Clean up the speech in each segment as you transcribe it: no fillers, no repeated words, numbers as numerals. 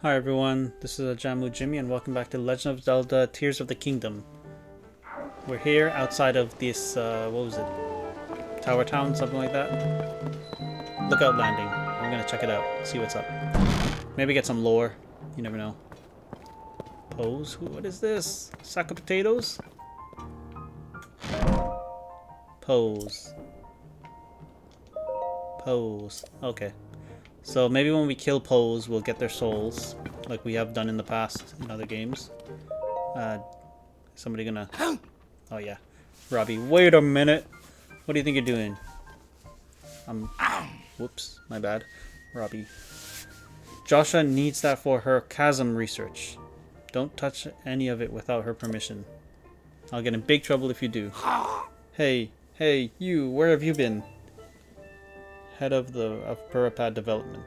Hi everyone, this is Jamu Jimmy and welcome back to Legend of Zelda Tears of the Kingdom. We're here outside of this, what was it? Tower Town, something like that? Lookout Landing. I'm gonna check it out, see what's up. Maybe get some lore, you never know. Pose? What is this? Sack of potatoes? Pose. Pose. Okay. So maybe when we kill Pose, we'll get their souls, like we have done in the past in other games. Somebody gonna... Oh yeah. Robbie, wait a minute! What do you think you're doing? Whoops, my bad. Robbie. Joshua needs that for her chasm research. Don't touch any of it without her permission. I'll get in big trouble if you do. Hey, you, where have you been? Head of Purapad Development.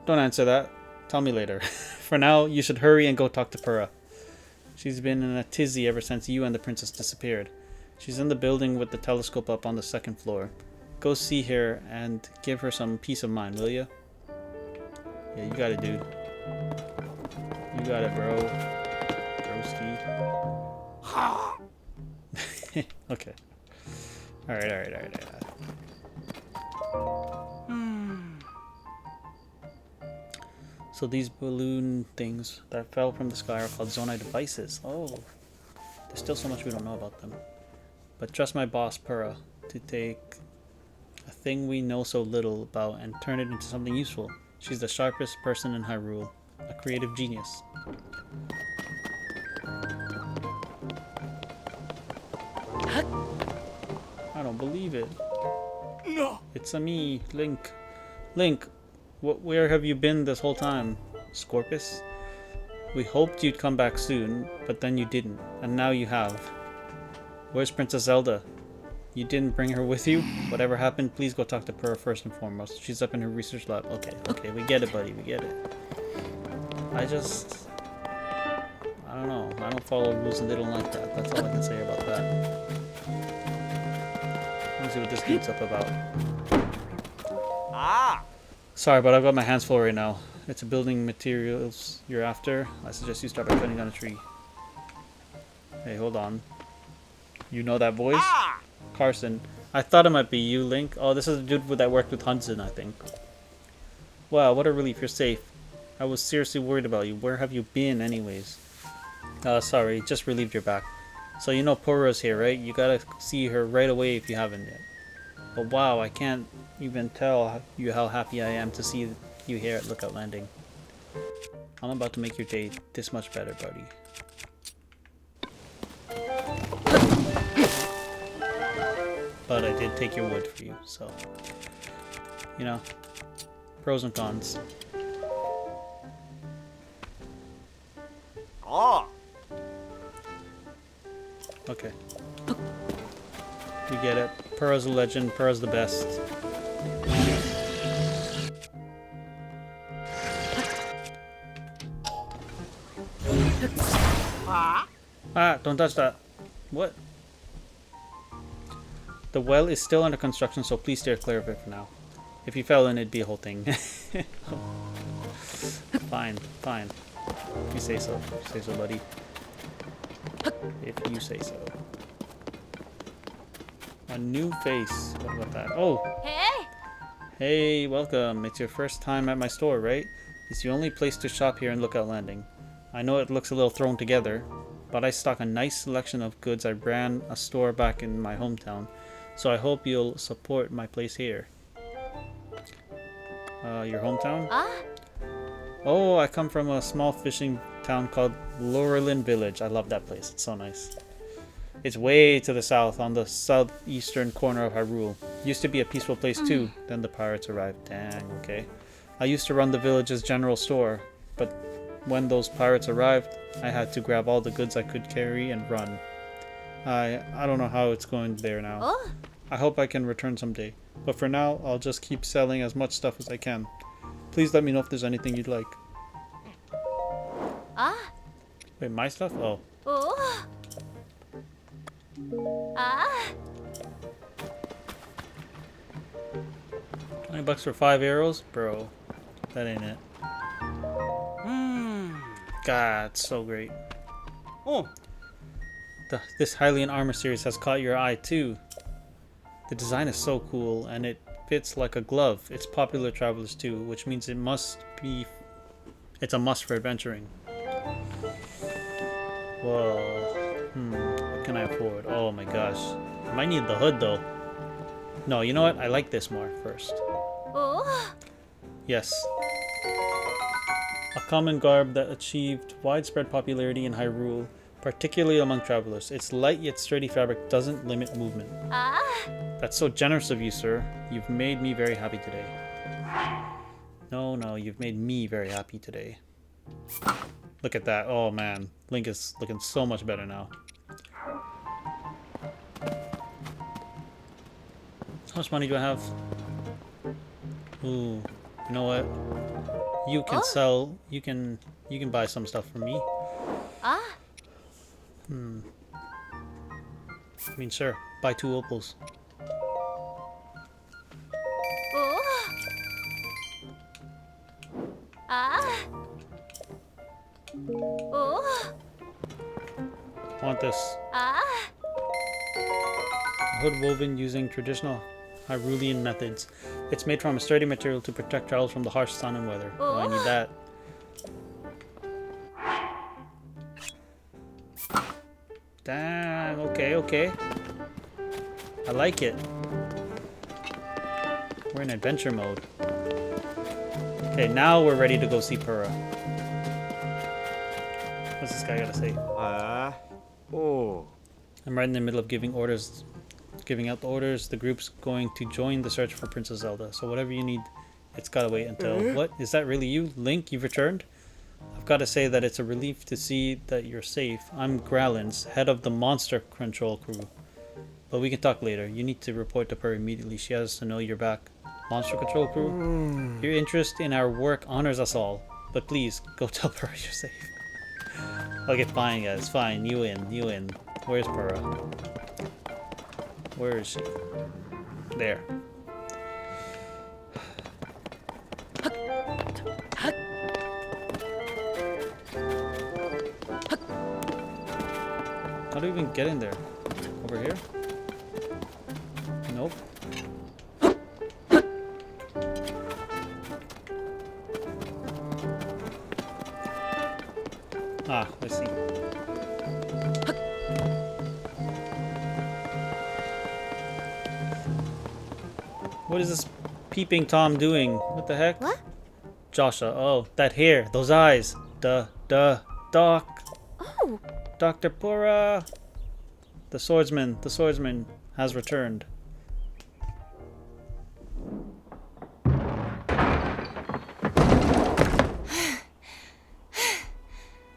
Don't answer that. Tell me later. For now, you should hurry and go talk to Purah. She's been in a tizzy ever since you and the princess disappeared. She's in the building with the telescope up on the second floor. Go see her and give her some peace of mind, will you? Yeah, you got it, dude. You got it, bro. Broski. Okay. Alright. So these balloon things that fell from the sky are called Zonai devices. Oh, there's still so much we don't know about them. But trust my boss, Purah, to take a thing we know so little about and turn it into something useful. She's the sharpest person in Hyrule, a creative genius. I don't believe it. No. It's a me, Link. Link, where have you been this whole time? Scorpus? We hoped you'd come back soon, but then you didn't, and now you have. Where's Princess Zelda? You didn't bring her with you? Whatever happened, please go talk to Purah first and foremost. She's up in her research lab. Okay, we get it, buddy, we get it. I don't know. I don't follow rules and they don't like that. That's all I can say about that. Let's see what this dude's up about. Sorry, but I've got my hands full right now. It's a building materials you're after. I suggest you start by cutting down a tree. Hey, hold on. You know that voice? Carson. I thought it might be you, Link. Oh, this is the dude that worked with Hudson, I think. Wow, what a relief. You're safe. I was seriously worried about you. Where have you been, anyways? Sorry. Just relieved you're back. So you know Purah's here, right? You gotta see her right away if you haven't yet. But wow, I can't even tell you how happy I am to see you here at Lookout Landing. I'm about to make your day this much better, buddy. But I did take your wood for you, so... You know, pros and cons. Okay. We get it. Purah's a legend. Purah's the best. Ah, don't touch that. What? The well is still under construction, so please steer clear of it for now. If you fell in, it'd be a whole thing. Fine. If you say so. Say so, buddy. If you say so. A new face. What about that? Oh! Hey, welcome. It's your first time at my store, right? It's the only place to shop here in Lookout Landing. I know it looks a little thrown together, but I stock a nice selection of goods. I ran a store back in my hometown, so I hope you'll support my place here. Your hometown? Oh, I come from a small fishing town called Laurelin Village. I love that place. It's so nice. It's way to the south, on the southeastern corner of Hyrule. Used to be a peaceful place too, then the pirates arrived. Dang, okay. I used to run the village's general store, but when those pirates arrived, I had to grab all the goods I could carry and run. I don't know how it's going there now. I hope I can return someday, but for now, I'll just keep selling as much stuff as I can. Please let me know if there's anything you'd like. Wait, my stuff? Oh. 20 bucks for 5 arrows? Bro, that ain't it. God, so great. Oh. This Hylian armor series has caught your eye too. The design is so cool, and it fits like a glove. It's popular with travelers too, which means it's a must for adventuring. Whoa. What can I afford? Oh my gosh. I might need the hood though. No, you know what? I like this more first. Oh. Yes. A common garb that achieved widespread popularity in Hyrule, particularly among travelers. Its light yet sturdy fabric doesn't limit movement. Ah. That's so generous of you, sir. You've made me very happy today. No, you've made me very happy today. Look at that. Oh man, Link is looking so much better now. How much money do I have? Ooh, you know what? You can sell. You can buy some stuff from me. Ah. I mean, sure. Buy 2 opals. Oh. Ah. Oh. Want this? Ah. A hood woven using traditional Hyrulean methods. It's made from a sturdy material to protect travelers from the harsh sun and weather. Oh, I need that. Damn, okay. I like it. We're in adventure mode. Okay, now we're ready to go see Purah. What's this guy gotta say? Oh. I'm right in the middle of giving out the orders. The group's going to join the search for Princess Zelda. So whatever you need, it's gotta wait until... What? Is that really you? Link, you've returned? I've gotta say that it's a relief to see that you're safe. I'm Growlins, head of the Monster Control crew. But we can talk later. You need to report to her immediately. She has to know you're back. Monster Control crew? Your interest in our work honors us all. But please, go tell her you're safe. Okay, fine guys, fine. You in. Where's Purah? Where is she? There. How do we even get in there? Over here? Nope. Ah, I see. What is this peeping Tom doing? What the heck? What? Joshua. Oh, that hair, those eyes. Doc. Oh. Dr. Purah. The swordsman has returned.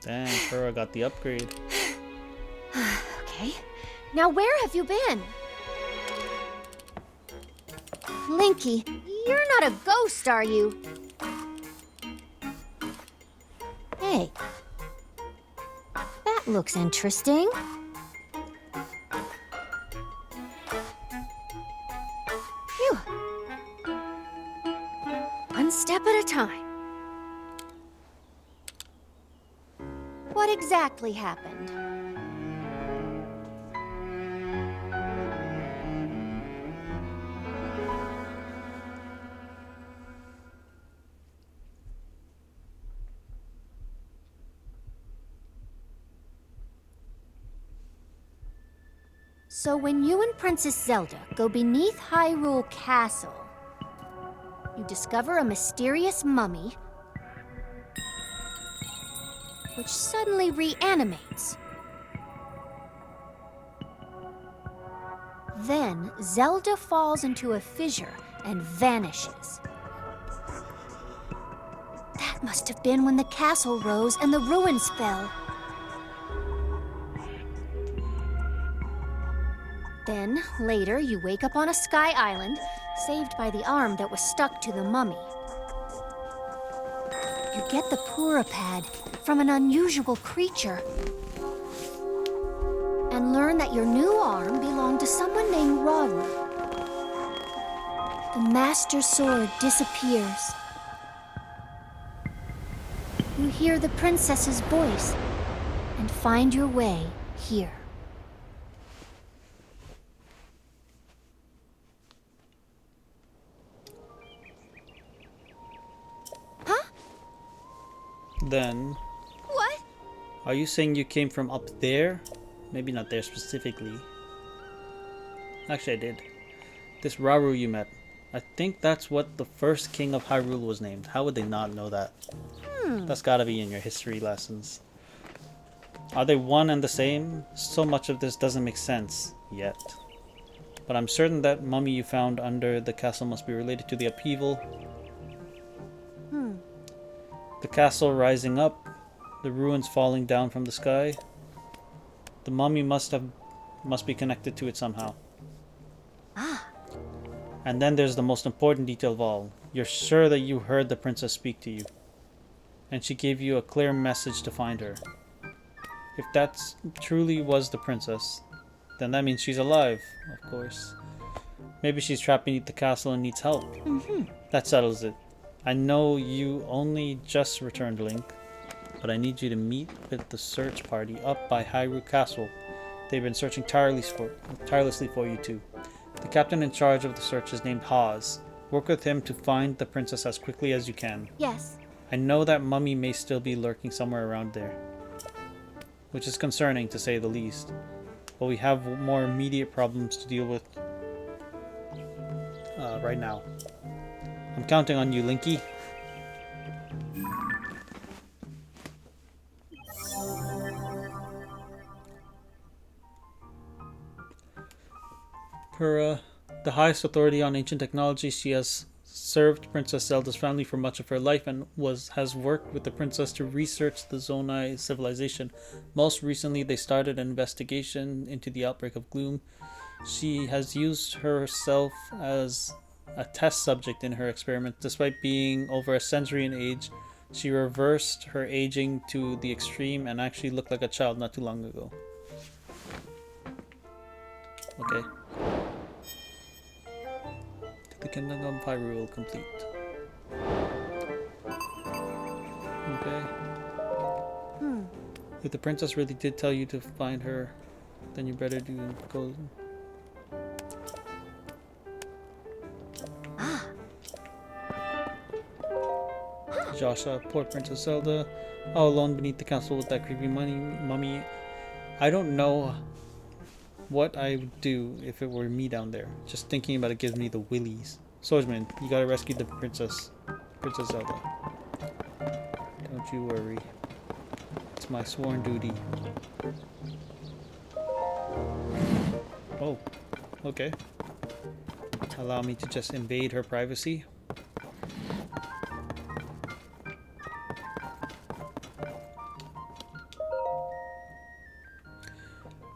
Dang, Purah got the upgrade. Okay. Now where have you been? Linky, you're not a ghost, are you? Hey. That looks interesting. Phew. One step at a time. What exactly happened? So when you and Princess Zelda go beneath Hyrule Castle, you discover a mysterious mummy which suddenly reanimates. Then Zelda falls into a fissure and vanishes. That must have been when the castle rose and the ruins fell. Then, later, you wake up on a sky island, saved by the arm that was stuck to the mummy. You get the Purah pad from an unusual creature, and learn that your new arm belonged to someone named Rauru. The Master Sword disappears. You hear the princess's voice and find your way here. Huh? Then, What? are you saying you came from up there? Maybe not there specifically. Actually, I did. This Rauru you met. I think that's what the first king of Hyrule was named. How would they not know that? That's gotta be in your history lessons. Are they one and the same? So much of this doesn't make sense yet. But I'm certain that mummy you found under the castle must be related to the upheaval. The castle rising up, the ruins falling down from the sky. The mummy must be connected to it somehow. And then there's the most important detail of all. You're sure that you heard the princess speak to you. And she gave you a clear message to find her. If that truly was the princess, then that means she's alive, of course. Maybe she's trapped beneath the castle and needs help. That settles it. I know you only just returned, Link, but I need you to meet with the search party up by Hyrule Castle. They've been searching tirelessly for you too. The captain in charge of the search is named Hawes. Work with him to find the princess as quickly as you can. Yes. I know that mummy may still be lurking somewhere around there, which is concerning to say the least. But we have more immediate problems to deal with right now. I'm counting on you, Linky. Per the highest authority on ancient technology, she has served Princess Zelda's family for much of her life and has worked with the princess to research the Zonai civilization. Most recently, they started an investigation into the outbreak of gloom. She has used herself as a test subject in her experiment. Despite being over a century in age, she reversed her aging to the extreme and actually looked like a child not too long ago. Okay. The Kingdom of Hyrule complete. Okay. If the princess really did tell you to find her, then you better go. Joshua, poor Princess Zelda, all alone beneath the castle with that creepy mummy. I don't know what I would do if it were me down there. Just thinking about it gives me the willies. Swordsman, you gotta rescue the Princess Zelda. Don't you worry. It's my sworn duty. Oh, okay. Allow me to just invade her privacy.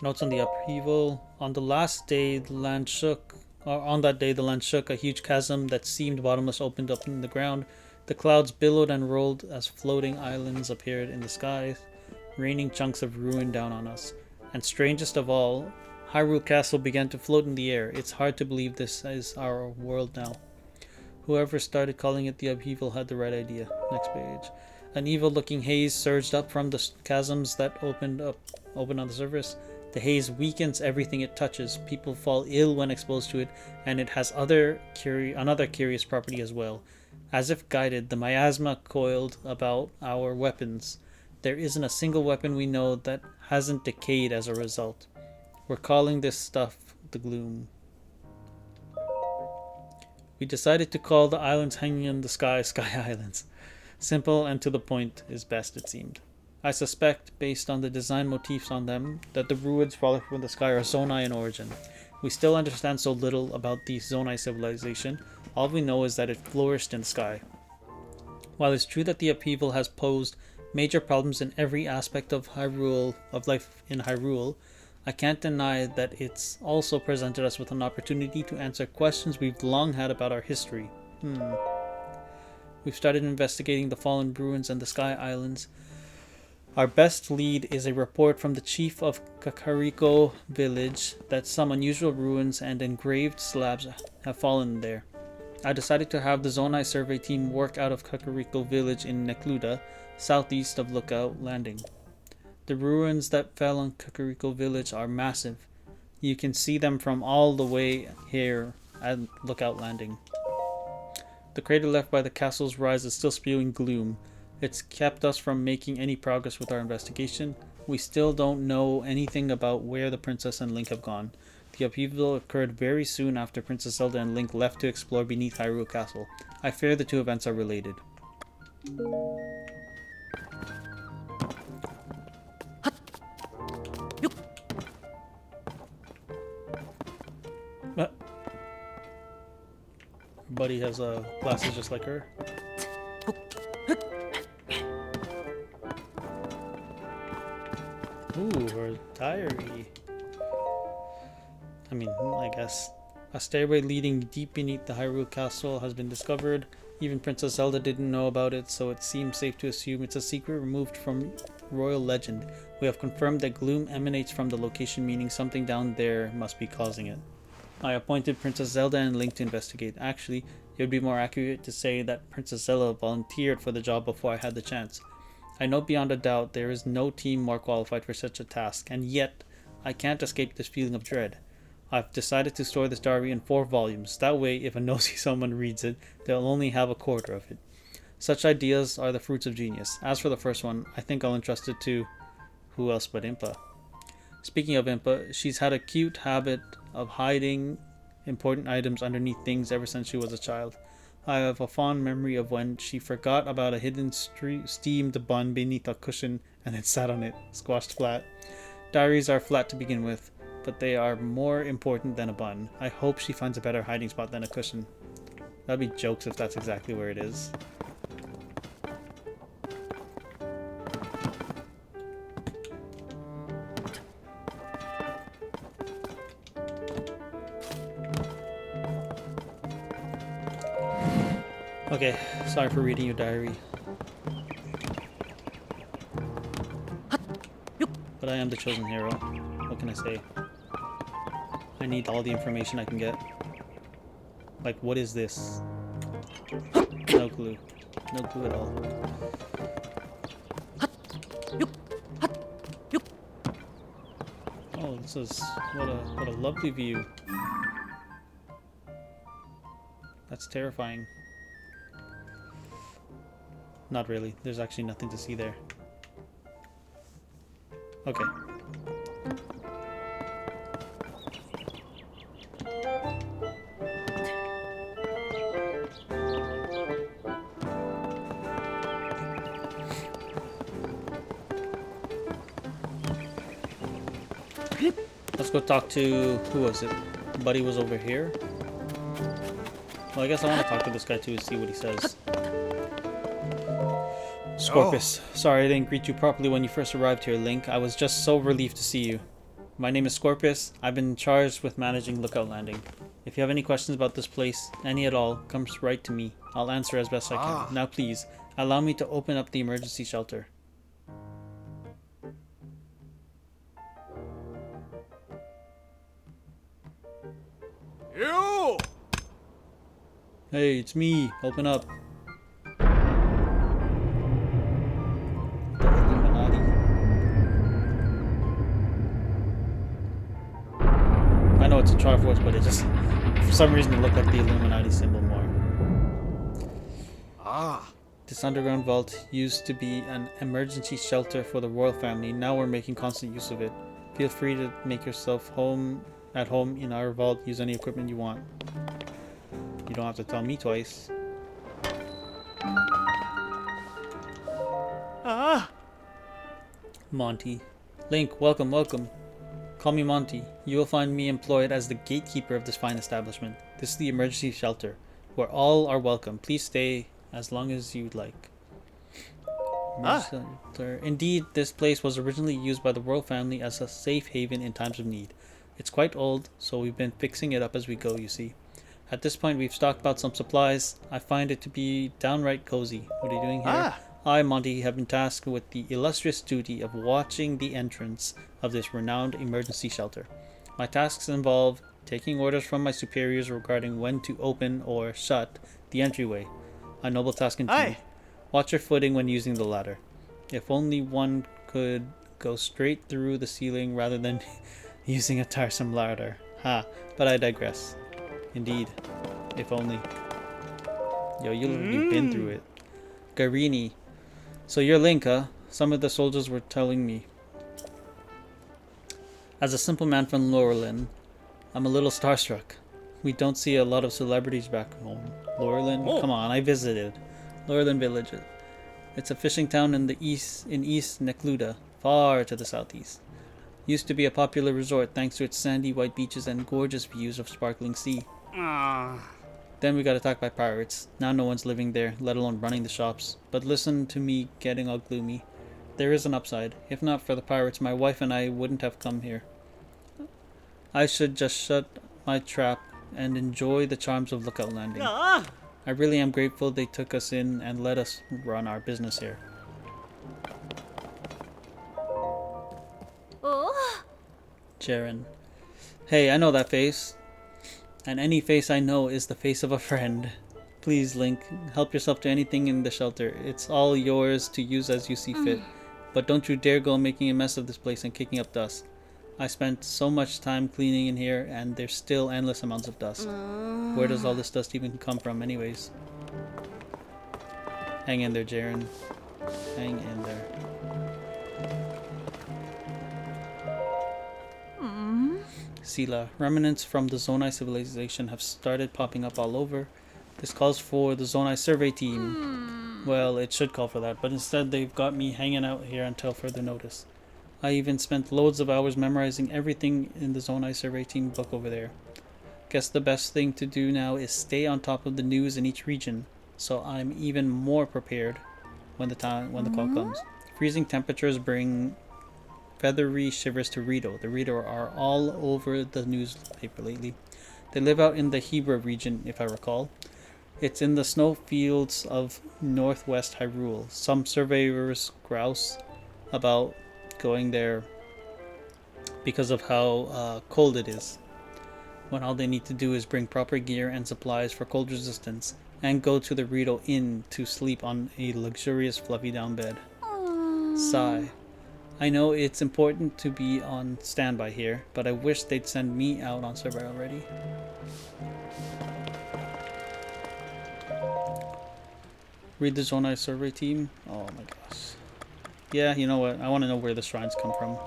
Notes on the upheaval. On the last day, the land shook. On that day, the land shook. A huge chasm that seemed bottomless opened up in the ground. The clouds billowed and rolled as floating islands appeared in the sky, raining chunks of ruin down on us. And strangest of all, Hyrule Castle began to float in the air. It's hard to believe this is our world now. Whoever started calling it the upheaval had the right idea. Next page. An evil-looking haze surged up from the chasms that opened on the surface. The haze weakens everything it touches. People fall ill when exposed to it, and it has another curious property as well. As if guided, the miasma coiled about our weapons. There isn't a single weapon we know that hasn't decayed as a result. We're calling this stuff the gloom. We decided to call the islands hanging in the sky Islands. Simple and to the point is best, it seemed. I suspect, based on the design motifs on them, that the ruins falling from the sky are Zonai in origin. We still understand so little about the Zonai civilization. All we know is that it flourished in the sky. While it's true that the upheaval has posed major problems in every aspect of life in Hyrule, I can't deny that it's also presented us with an opportunity to answer questions we've long had about our history. We've started investigating the fallen ruins and the Sky Islands. Our best lead is a report from the chief of Kakariko village that some unusual ruins and engraved slabs have fallen there. I decided to have the Zonai survey team work out of Kakariko village in Necluda, southeast of Lookout Landing. The ruins that fell on Kakariko Village are massive. You can see them from all the way here at Lookout Landing. The crater left by the castle's rise is still spewing gloom. It's kept us from making any progress with our investigation. We still don't know anything about where the princess and Link have gone. The upheaval occurred very soon after Princess Zelda and Link left to explore beneath Hyrule Castle. I fear the two events are related. What? Buddy has glasses just like her. Ooh, her diary. I mean, I guess. A stairway leading deep beneath the Hyrule Castle has been discovered. Even Princess Zelda didn't know about it, so it seems safe to assume it's a secret removed from royal legend. We have confirmed that gloom emanates from the location, meaning something down there must be causing it. I appointed Princess Zelda and Link to investigate. Actually, it would be more accurate to say that Princess Zelda volunteered for the job before I had the chance. I know beyond a doubt there is no team more qualified for such a task, and yet I can't escape this feeling of dread. I've decided to store this diary in 4 volumes. That way, if a nosy someone reads it, they'll only have a quarter of it. Such ideas are the fruits of genius. As for the first one, I think I'll entrust it to who else but Impa. Speaking of Impa, she's had a cute habit of hiding important items underneath things ever since she was a child. I have a fond memory of when she forgot about a hidden steamed bun beneath a cushion and then sat on it, squashed flat. Diaries are flat to begin with, but they are more important than a bun. I hope she finds a better hiding spot than a cushion. That'd be jokes if that's exactly where it is. Okay, sorry for reading your diary. But I am the chosen hero. What can I say? I need all the information I can get. Like, what is this? No clue. No clue at all. Oh, this is what a lovely view. That's terrifying. Not really. There's actually nothing to see there. Okay. Let's go talk to, who was it? Buddy was over here. Well, I guess I want to talk to this guy too and see what he says. Scorpus, sorry I didn't greet you properly when you first arrived here, Link. I was just so relieved to see you. My name is Scorpus. I've been charged with managing Lookout Landing. If you have any questions about this place, any at all, come right to me. I'll answer as best I can. Now please, allow me to open up the emergency shelter. You! Hey, it's me. Open up. I know it's a Triforce, but it just, for some reason, it looked like the Illuminati symbol more. This underground vault used to be an emergency shelter for the royal family. Now we're making constant use of it. Feel free to make yourself at home in our vault. Use any equipment you want. You don't have to tell me twice. Monty. Link, welcome, welcome. Call me Monty. You will find me employed as the gatekeeper of this fine establishment. This is the emergency shelter, where all are welcome. Please stay as long as you'd like. Indeed, this place was originally used by the royal family as a safe haven in times of need. It's quite old, so we've been fixing it up as we go, you see. At this point, we've stocked about some supplies. I find it to be downright cozy. What are you doing here? I, Monty, have been tasked with the illustrious duty of watching the entrance of this renowned emergency shelter. My tasks involve taking orders from my superiors regarding when to open or shut the entryway. A noble task indeed. Watch your footing when using the ladder. If only one could go straight through the ceiling rather than using a tiresome ladder. Ha, but I digress. Indeed, if only. Yo, you've been through it. Garini. So you're Link, huh? Some of the soldiers were telling me. As a simple man from Laurelin, I'm a little starstruck. We don't see a lot of celebrities back home. Laurelin? Oh. Come on, I visited. Laurelin Village. It's a fishing town in East Necluda, far to the southeast. Used to be a popular resort thanks to its sandy white beaches and gorgeous views of sparkling sea. Then we got attacked by pirates. Now no one's living there, let alone running the shops. But listen to me getting all gloomy. There is an upside. If not for the pirates, my wife and I wouldn't have come here. I should just shut my trap and enjoy the charms of Lookout Landing. I really am grateful they took us in and let us run our business here. Oh. Jaren. Hey, I know that face. And any face I know is the face of a friend. Please, Link, help yourself to anything in the shelter. It's all yours to use as you see fit. But don't you dare go making a mess of this place and kicking up dust. I spent so much time cleaning in here, and there's still endless amounts of dust. Where does all this dust even come from anyways? Hang in there, Jaren. Hang in there. Sela. Remnants from the Zonai civilization have started popping up all over. This calls for the Zonai survey team. Well, it should call for that, but instead they've got me hanging out here until further notice. I even spent loads of hours memorizing everything in the Zonai survey team book over there. Guess the best thing to do now is stay on top of the news in each region, so I'm even more prepared when the call comes. Freezing temperatures bring feathery shivers to Rito. The Rito are all over the newspaper lately. They live out in the Hebra region, if I recall. It's in the snow fields of northwest Hyrule. Some surveyors grouse about going there because of how cold it is, when all they need to do is bring proper gear and supplies for cold resistance and go to the Rito Inn to sleep on a luxurious fluffy down bed. Sigh. I know it's important to be on standby here, but I wish they'd send me out on survey already. Read the Zonai survey team. Oh my gosh. Yeah, you know what? I want to know where the shrines come from.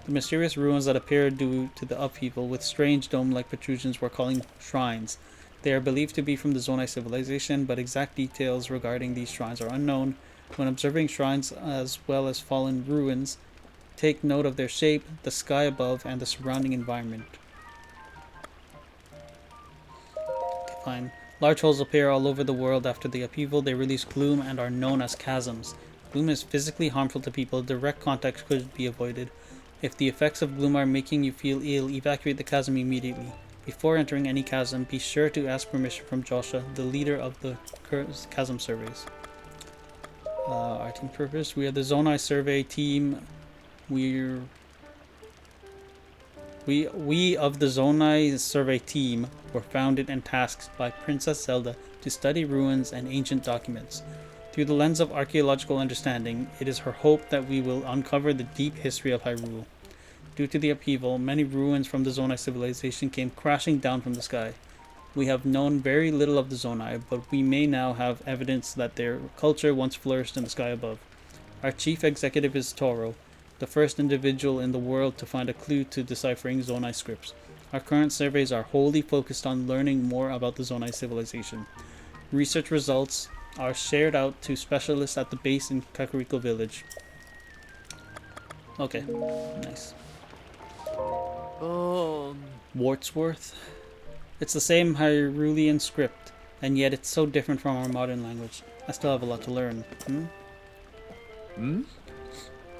The mysterious ruins that appear due to the upheaval with strange dome-like protrusions we're calling shrines. They are believed to be from the Zonai civilization, but exact details regarding these shrines are unknown. When observing shrines as well as fallen ruins, take note of their shape, the sky above, and the surrounding environment. Okay, fine. Large holes appear all over the world after the upheaval. They release gloom and are known as chasms. Gloom is physically harmful to people. Direct contact could be avoided. If the effects of gloom are making you feel ill, evacuate the chasm immediately. Before entering any chasm, be sure to ask permission from Joshua, the leader of the chasm surveys. Our team purpose. We are the Zonai survey team. We of the Zonai survey team were founded and tasked by Princess Zelda to study ruins and ancient documents. Through the lens of archaeological understanding, it is her hope that we will uncover the deep history of Hyrule. Due to the upheaval, many ruins from the Zonai civilization came crashing down from the sky. We have known very little of the Zonai, but we may now have evidence that their culture once flourished in the sky above. Our chief executive is Toro, the first individual in the world to find a clue to deciphering Zonai scripts. Our current surveys are wholly focused on learning more about the Zonai civilization. Research results are shared out to specialists at the base in Kakariko Village. Okay, nice. Wartsworth? It's the same Hyrulean script, and yet it's so different from our modern language. I still have a lot to learn.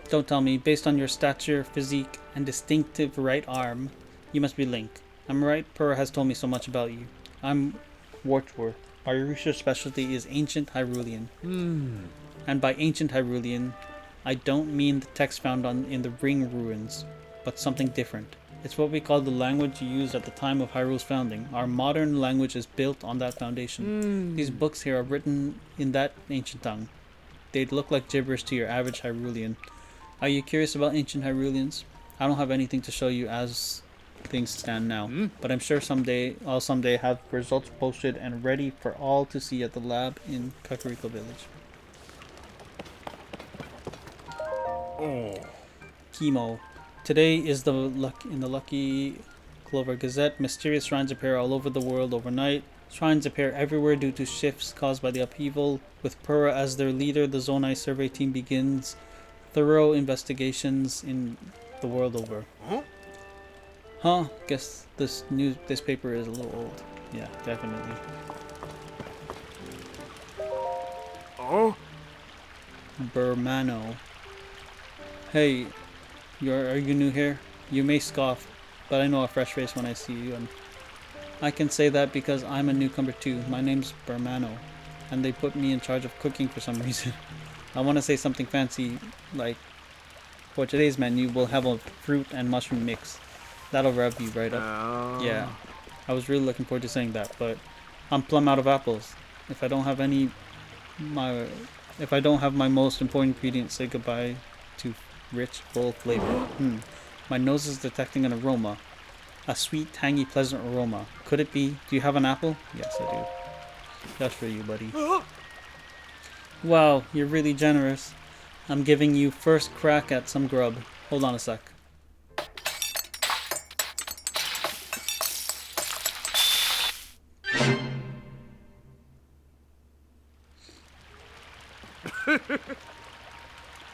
Don't tell me, based on your stature, physique, and distinctive right arm, you must be Link. I'm right, Purr has told me so much about you. I'm Wartsworth. Our research specialty is ancient Hyrulean. And by ancient Hyrulean, I don't mean the text found in the Ring ruins, but something different. It's what we call the language used at the time of Hyrule's founding. Our modern language is built on that foundation. These books here are written in that ancient tongue. they'd look like gibberish to your average Hyrulean. Are you curious about ancient Hyruleans? I don't have anything to show you as things stand now, but I'm sure I'll someday have results posted and ready for all to see at the lab in Kakariko Village. Oh. Chemo. Today is in the Lucky Clover Gazette. Mysterious shrines appear all over the world overnight. Shrines appear everywhere due to shifts caused by the upheaval. With Pura as their leader, the Zonai survey team begins thorough investigations in the world over. Huh? Guess this paper is a little old. Yeah, definitely. Oh. Bermano. Hey, are you new here? You may scoff, but I know a fresh face when I see you, and I can say that because I'm a newcomer too. My name's Bermano, and they put me in charge of cooking for some reason. I want to say something fancy, like, for today's menu, we'll have a fruit and mushroom mix. That'll rev you right up. Yeah, I was really looking forward to saying that, but I'm plumb out of apples. If I don't have my most important ingredient, say goodbye to rich, full flavor. My nose is detecting an aroma. A sweet, tangy, pleasant aroma. Could it be? Do you have an apple? Yes, I do. That's for you, buddy. Wow, you're really generous. I'm giving you first crack at some grub. Hold on a sec.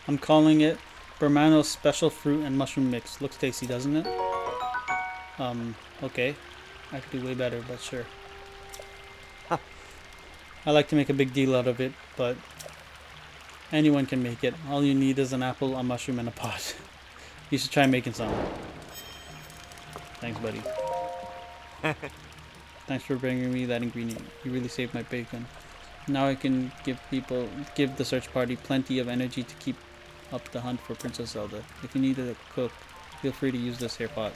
I'm calling it Bermano's Special Fruit and Mushroom Mix. Looks tasty, doesn't it? Okay. I could do way better, but sure. I like to make a big deal out of it, but anyone can make it. All you need is an apple, a mushroom, and a pot. You should try making some. Thanks, buddy. Thanks for bringing me that ingredient. You really saved my bacon. Now I can give the search party plenty of energy to keep up the hunt for Princess Zelda. If you need a cook, feel free to use this here pot.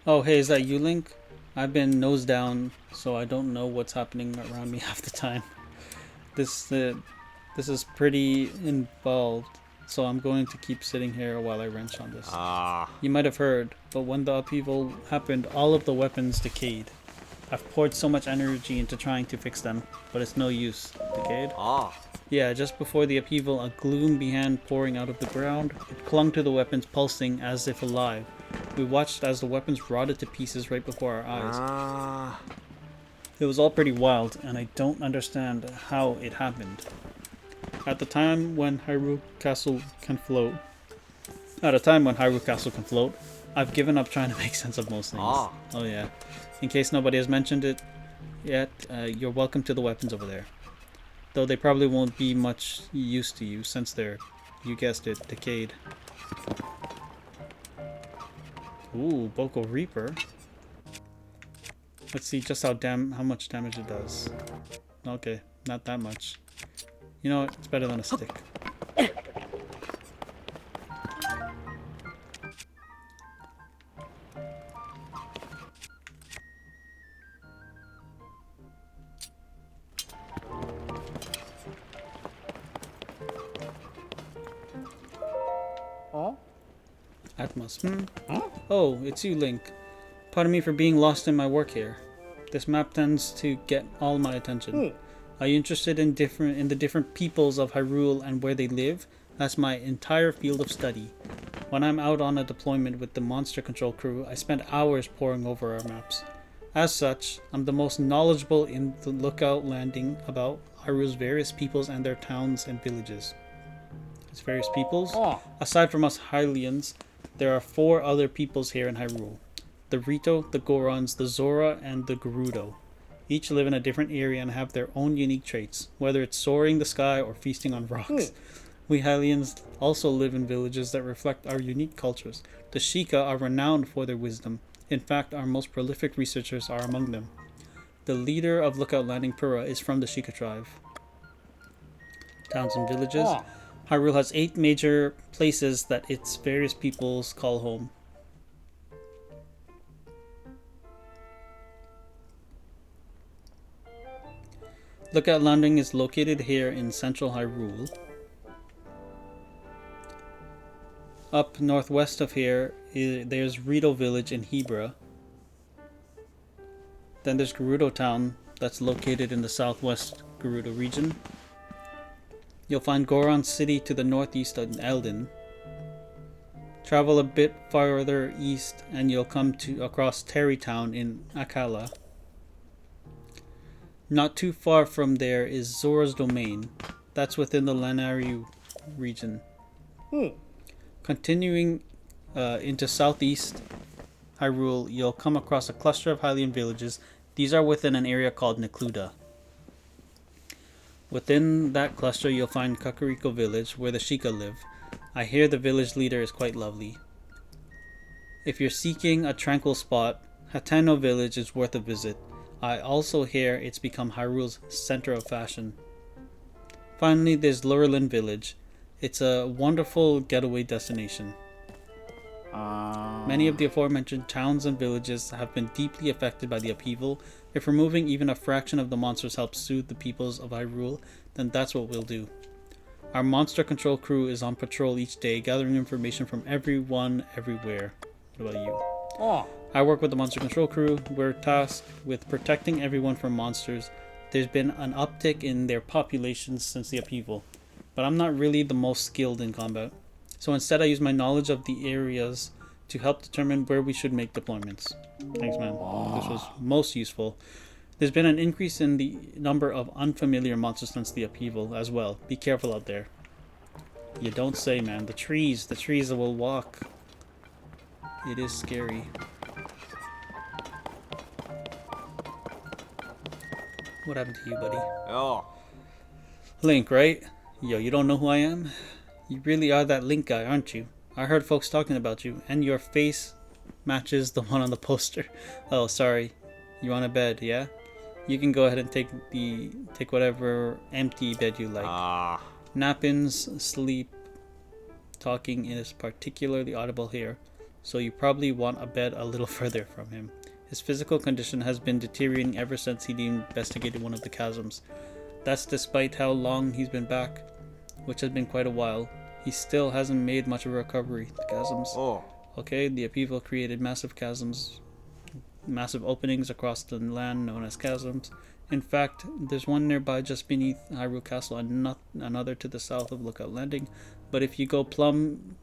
Oh, hey, is that you, Link? I've been nose down, so I don't know what's happening around me half the time. This is pretty involved, so I'm going to keep sitting here while I wrench on this. You might have heard, but when the upheaval happened, all of the weapons decayed. I've poured so much energy into trying to fix them, but it's no use. Decayed? Yeah, just before the upheaval, a gloom began pouring out of the ground. It clung to the weapons, pulsing as if alive. We watched as the weapons rotted to pieces right before our eyes. It was all pretty wild, and I don't understand how it happened. At a time when Hyrule Castle can float, I've given up trying to make sense of most things. Oh yeah. In case nobody has mentioned it yet, you're welcome to the weapons over there. Though they probably won't be much use to you since they're, you guessed it, decayed. Ooh, Boko Reaper. Let's see just how much damage it does. Okay, not that much. You know what? It's better than a stick. Atmos. Oh, it's you, Link. Pardon me for being lost in my work here. This map tends to get all my attention. Are you interested in the different peoples of Hyrule and where they live? That's my entire field of study. When I'm out on a deployment with the Monster Control crew, I spend hours poring over our maps. As such, I'm the most knowledgeable in the Lookout Landing about Hyrule's various peoples and their towns and villages. Its various peoples? Aside from us Hylians, there are 4 other peoples here in Hyrule. The Rito, the Gorons, the Zora, and the Gerudo. Each live in a different area and have their own unique traits, whether it's soaring the sky or feasting on rocks. We Hylians also live in villages that reflect our unique cultures. The Sheikah are renowned for their wisdom. In fact, our most prolific researchers are among them. The leader of Lookout Landing, Pura, is from the Sheikah tribe. Towns and villages. Hyrule has 8 major places that its various peoples call home. Lookout Landing is located here in central Hyrule. Up northwest of here, there's Rito Village in Hebra. Then there's Gerudo Town, that's located in the southwest Gerudo region. You'll find Goron City to the northeast in Eldin. Travel a bit farther east and you'll come across Terry Town in Akala. Not too far from there is Zora's Domain. That's within the Lanari region. Continuing into southeast Hyrule, you'll come across a cluster of Hylian villages. These are within an area called Necluda. Within that cluster, you'll find Kakariko Village, where the Sheikah live. I hear the village leader is quite lovely. If you're seeking a tranquil spot, Hateno Village is worth a visit. I also hear it's become Hyrule's center of fashion. Finally, there's Lurelin Village. It's a wonderful getaway destination. Many of the aforementioned towns and villages have been deeply affected by the upheaval. If removing even a fraction of the monsters helps soothe the peoples of Hyrule, then that's what we'll do. Our monster control crew is on patrol each day, gathering information from everyone, everywhere. What about you? I work with the monster control crew. We're tasked with protecting everyone from monsters. There's been an uptick in their populations since the upheaval, but I'm not really the most skilled in combat. So instead I use my knowledge of the areas to help determine where we should make deployments. Thanks, man. This was most useful. There's been an increase in the number of unfamiliar monsters since the upheaval as well. Be careful out there. You don't say, man. The trees that will walk. It is scary. What happened to you, buddy? Oh. Link, right? Yo, you don't know who I am? You really are that Link guy, aren't you? I heard folks talking about you, and your face matches the one on the poster. Oh, sorry. You want a bed, yeah? You can go ahead and take whatever empty bed you like. Nap-ins, sleep, talking is particularly audible here, so you probably want a bed a little further from him. His physical condition has been deteriorating ever since he investigated one of the chasms. That's despite how long he's been back, which has been quite a while. He still hasn't made much of a recovery. The chasms. Okay, the upheaval created massive chasms, massive openings across the land known as chasms. In fact, there's one nearby just beneath Hyrule Castle and another to the south of Lookout Landing. But if you go plumbing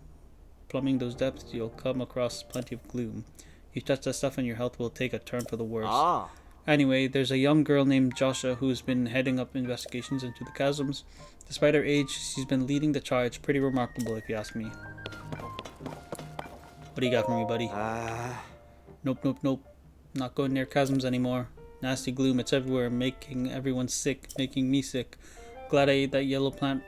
those depths, you'll come across plenty of gloom. You touch that stuff and your health will take a turn for the worse. Anyway, there's a young girl named Joshua who's been heading up investigations into the chasms. Despite her age, she's been leading the charge. Pretty remarkable, if you ask me. What do you got for me, buddy? Nope. Not going near chasms anymore. Nasty gloom, it's everywhere, making everyone sick, making me sick. Glad I ate that yellow plant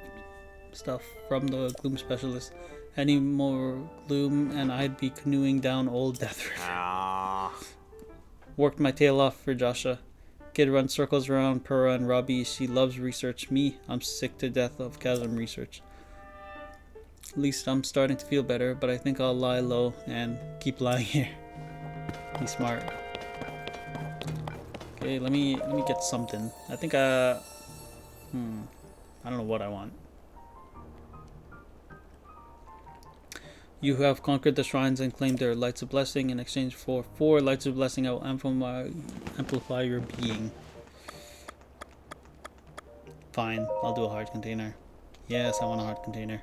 stuff from the gloom specialist. Any more gloom and I'd be canoeing down old Death River. Worked my tail off for Joshua. Kid runs circles around Purah and Robbie. She loves research. Me, I'm sick to death of chasm research. At least I'm starting to feel better, but I think I'll lie low and keep lying here. Be smart. Okay, let me get something. I think I don't know what I want. You have conquered the shrines and claimed their lights of blessing. In exchange for 4 lights of blessing, I will amplify your being. Fine, I'll do a hard container. Yes, I want a hard container.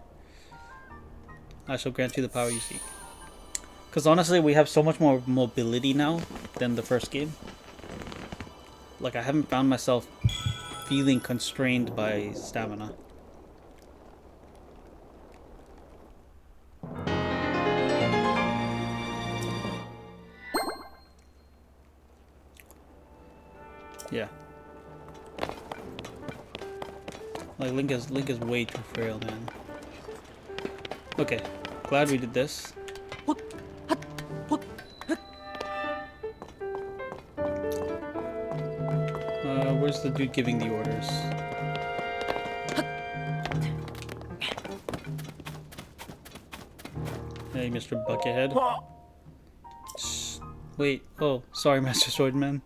I shall grant you the power you seek. Because honestly, we have so much more mobility now than the first game. Like, I haven't found myself feeling constrained by stamina. Yeah. Like, Link is way too frail, man. Okay, glad we did this. Where's the dude giving the orders? Hey, Mr. Buckethead. Shh. Wait, oh, sorry, Master Swordman.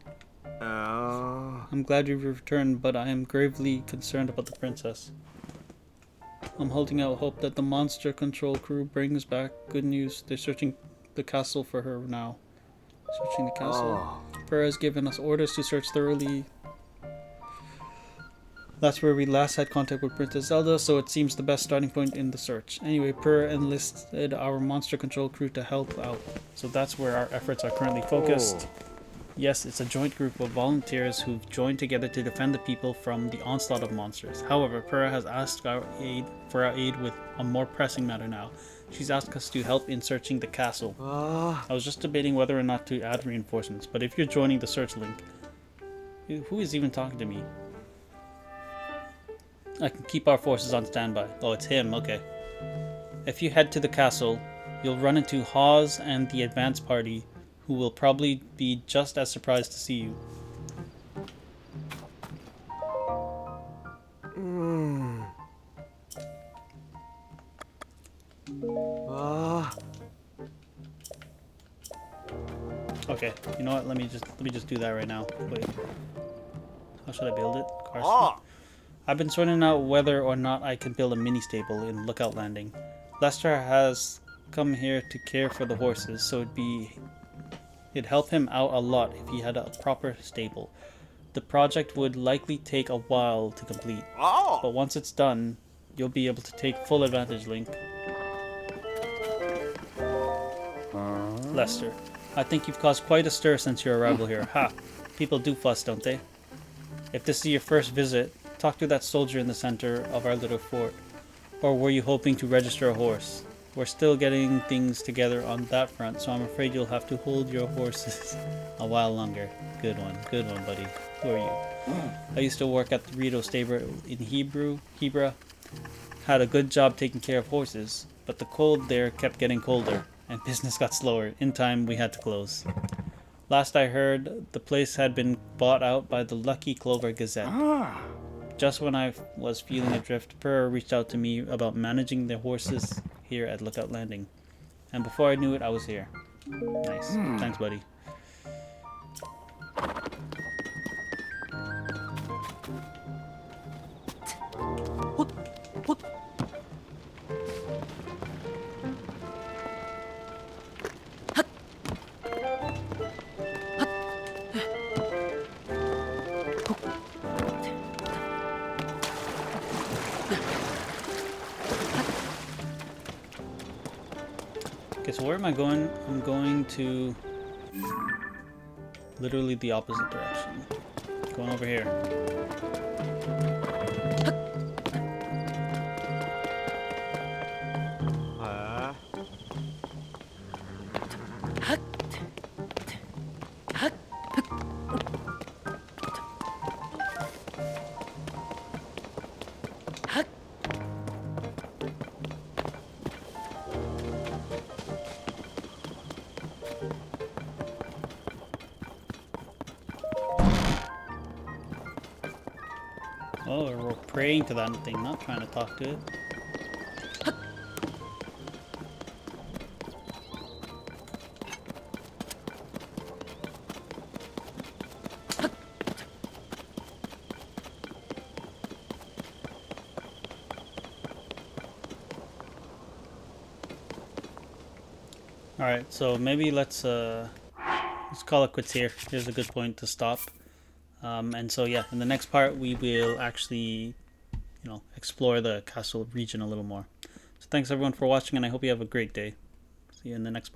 I'm I'm glad you've returned, but I am gravely concerned about the princess. I'm holding out hope that the monster control crew brings back good news. They're searching the castle for her now. Searching the castle. Purr has given us orders to search thoroughly. That's where we last had contact with Princess Zelda, so it seems the best starting point in the search. Anyway, Purr enlisted our monster control crew to help out. So that's where our efforts are currently focused. Yes, it's a joint group of volunteers who've joined together to defend the people from the onslaught of monsters. However, Purr has asked for our aid with a more pressing matter now. She's asked us to help in searching the castle. I was just debating whether or not to add reinforcements, but if you're joining the search link... Who is even talking to me? I can keep our forces on standby. Oh, it's him, okay. If you head to the castle, you'll run into Hawes and the advance party, who will probably be just as surprised to see you. Okay, you know what? Let me just do that right now. Wait. How should I build it? Carson? I've been sorting out whether or not I can build a mini stable in Lookout Landing. Lester has come here to care for the horses, so it'd help him out a lot if he had a proper stable. The project would likely take a while to complete, but once it's done, you'll be able to take full advantage, Link. Lester, I think you've caused quite a stir since your arrival here. Ha! People do fuss, don't they? If this is your first visit, talk to that soldier in the center of our little fort. Or were you hoping to register a horse? We're still getting things together on that front, so I'm afraid you'll have to hold your horses a while longer. Good one, buddy. Who are you? I used to work at the Rito stable in Hebra. Had a good job taking care of horses, but the cold there kept getting colder, and business got slower. In time, we had to close. Last I heard, the place had been bought out by the Lucky Clover Gazette. Just when I was feeling adrift, Purr reached out to me about managing the horses here at Lookout Landing. And before I knew it, I was here. Nice. Thanks, buddy. Okay, so where am I going? I'm going to literally the opposite direction. Going over here. Oh, we're praying to that thing, not trying to talk to it. Alright, so maybe let's call it quits here. Here's a good point to stop. And so yeah, in the next part we will actually, explore the castle region a little more. So thanks everyone for watching, and I hope you have a great day. See you in the next part.